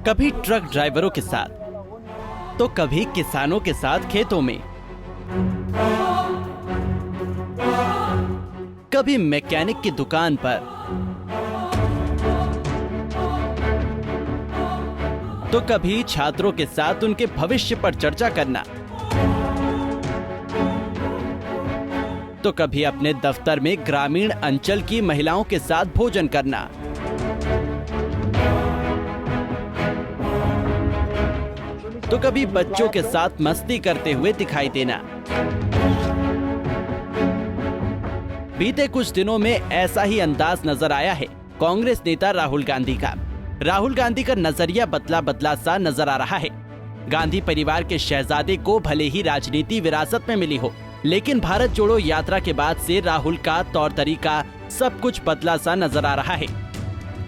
कभी ट्रक ड्राइवरों के साथ, तो कभी किसानों के साथ खेतों में, कभी मैकेनिक की दुकान पर, तो कभी छात्रों के साथ उनके भविष्य पर चर्चा करना, तो कभी अपने दफ्तर में ग्रामीण अंचल की महिलाओं के साथ भोजन करना, तो कभी बच्चों के साथ मस्ती करते हुए दिखाई देना। बीते कुछ दिनों में ऐसा ही अंदाज नजर आया है कांग्रेस नेता राहुल गांधी का। राहुल गांधी का नजरिया बदला बदला सा नजर आ रहा है। गांधी परिवार के शहजादे को भले ही राजनीति विरासत में मिली हो, लेकिन भारत जोड़ो यात्रा के बाद से राहुल का तौर तरीका सब कुछ बदला सा नजर आ रहा है।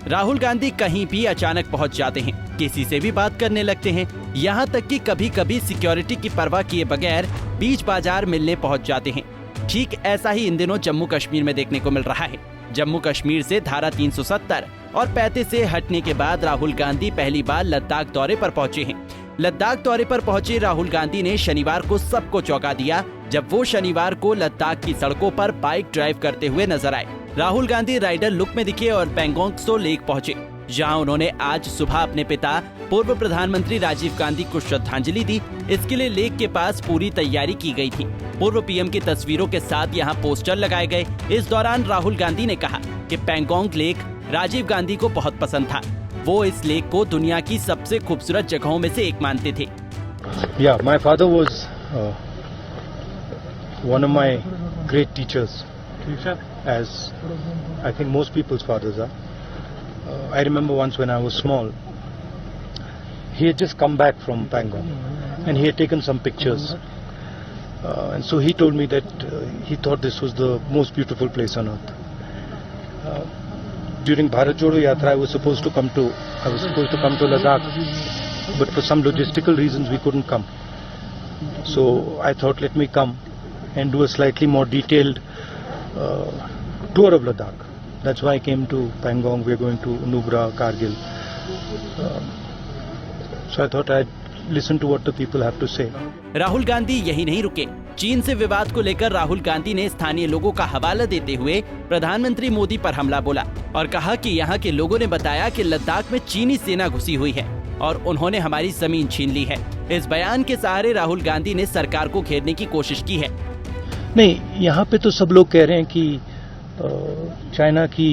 राहुल गांधी कहीं भी अचानक पहुंच जाते हैं, किसी से भी बात करने लगते हैं, यहाँ तक कि कभी कभी सिक्योरिटी की परवाह किए बगैर बीच बाजार मिलने पहुंच जाते हैं। ठीक ऐसा ही इन दिनों जम्मू कश्मीर में देखने को मिल रहा है। जम्मू कश्मीर से धारा 370 और 35 से हटने के बाद राहुल गांधी पहली बार लद्दाख दौरे पर पहुंचे हैं। लद्दाख दौरे पर पहुंचे राहुल गांधी ने शनिवार को सबको चौंका दिया जब वो शनिवार को लद्दाख की सड़कों पर बाइक ड्राइव करते हुए नजर आए। राहुल गांधी राइडर लुक में दिखे और पैंगोंग त्सो लेक पहुंचे, जहां उन्होंने आज सुबह अपने पिता पूर्व प्रधानमंत्री राजीव गांधी को श्रद्धांजलि दी। इसके लिए लेक के पास पूरी तैयारी की गई थी। पूर्व पीएम की तस्वीरों के साथ यहां पोस्टर लगाए गए। इस दौरान राहुल गांधी ने कहा कि पैंगोंग लेक राजीव गांधी को बहुत पसंद था। वो इस लेक को दुनिया की सबसे खूबसूरत जगहों में से एक मानते थे। Yeah, my father was one of my great teachers, as I think most people's fathers are. I remember once when I was small, he had just come back from Pangong and he had taken some pictures. And so he told me that he thought this was the most beautiful place on earth. During Bharat Jodo Yatra, I was supposed to come to Ladakh, but for some logistical reasons we couldn't come. So I thought, let me come and do a slightly more detailed tour of Ladakh. That's why I came to Pangong. We're going to Nubra, Kargil. So I thought I'd listen to what the people have to say. Rahul Gandhi यही नहीं रुके। चीन से विवाद को लेकर राहुल गांधी ने स्थानीय लोगों का हवाला देते हुए प्रधानमंत्री मोदी पर हमला बोला और कहा कि यहाँ के लोगों ने बताया कि लद्दाख में चीनी सेना घुसी हुई है और उन्होंने हमारी जमीन छीन ली है। इस बयान के सहारे राहुल गांधी ने सरकार को घेरने की कोशिश की है। नहीं, यहाँ पे तो सब लोग कह रहे हैं कि चाइना की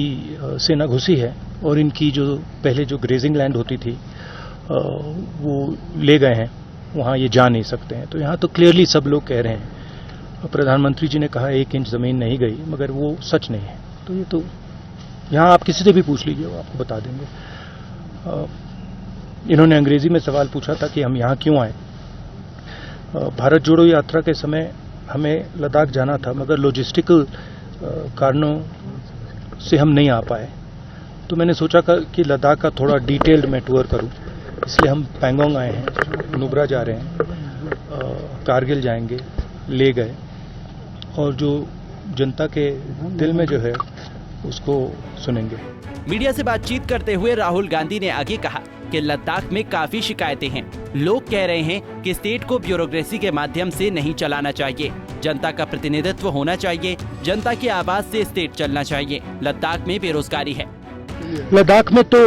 सेना घुसी है और इनकी जो पहले जो ग्रेजिंग लैंड होती थी वो ले गए हैं, वहाँ ये जा नहीं सकते हैं। तो यहाँ तो क्लियरली सब लोग कह रहे हैं। प्रधानमंत्री जी ने कहा 1 इंच जमीन नहीं गई, मगर वो सच नहीं है। तो ये तो यहाँ आप किसी से भी पूछ लीजिए, वो आपको बता देंगे। इन्होंने अंग्रेजी में सवाल पूछा था कि हम यहाँ क्यों आए। भारत जोड़ो यात्रा के समय हमें लद्दाख जाना था, मगर लॉजिस्टिकल कारणों से हम नहीं आ पाए। तो मैंने सोचा कि लद्दाख का थोड़ा डिटेल्ड मैं टूर करूं, इसलिए हम पैंगोंग आए हैं, नुब्रा जा रहे हैं, कारगिल जाएंगे, ले गए और जो जनता के दिल में जो है उसको सुनेंगे। मीडिया से बातचीत करते हुए राहुल गांधी ने आगे कहा कि लद्दाख में काफी शिकायतें हैं। लोग कह रहे हैं कि स्टेट को ब्यूरोक्रेसी के माध्यम से नहीं चलाना चाहिए, जनता का प्रतिनिधित्व होना चाहिए, जनता की आवाज से स्टेट चलना चाहिए। लद्दाख में बेरोजगारी है। लद्दाख में तो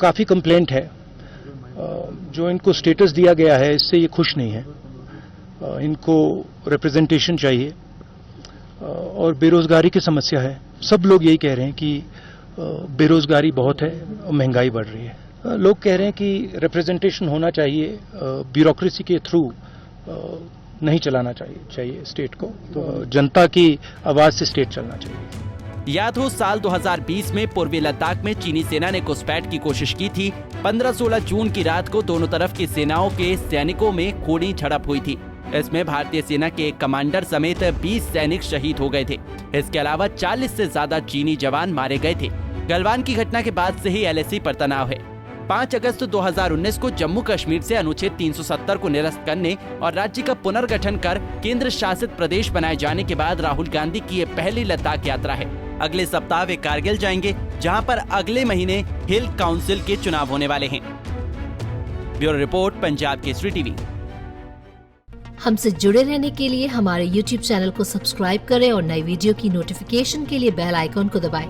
काफी कंप्लेंट है। जो इनको स्टेटस दिया गया है इससे ये खुश नहीं है। इनको रिप्रेजेंटेशन चाहिए और बेरोजगारी की समस्या है। सब लोग यही कह रहे हैं कि बेरोजगारी बहुत है और महंगाई बढ़ रही है। लोग कह रहे हैं कि रिप्रेजेंटेशन होना चाहिए, ब्यूरोक्रेसी के थ्रू नहीं चलाना चाहिए स्टेट को, तो जनता की आवाज से स्टेट चलना चाहिए। याद हो साल 2020 में पूर्वी लद्दाख में चीनी सेना ने घुसपैठ की कोशिश की थी। 15-16 जून की रात को दोनों तरफ की सेनाओं के सैनिकों में खूनी झड़प हुई थी। इसमें भारतीय सेना के एक कमांडर समेत 20 सैनिक शहीद हो गए थे। इसके अलावा 40 से ज्यादा चीनी जवान मारे गए थे। गलवान की घटना के बाद से ही एलएसी पर तनाव है। 5 अगस्त 2019 को जम्मू कश्मीर से अनुच्छेद 370 को निरस्त करने और राज्य का पुनर्गठन कर केंद्र शासित प्रदेश बनाए जाने के बाद राहुल गांधी की ये पहली लद्दाख यात्रा है। अगले सप्ताह वे कारगिल जाएंगे जहां पर अगले महीने हिल काउंसिल के चुनाव होने वाले हैं। Bureau report, Punjab Kesari TV. हमसे जुड़े रहने के लिए हमारे YouTube चैनल को सब्सक्राइब करें और नई वीडियो की नोटिफिकेशन के लिए बेल आइकॉन को दबाएं।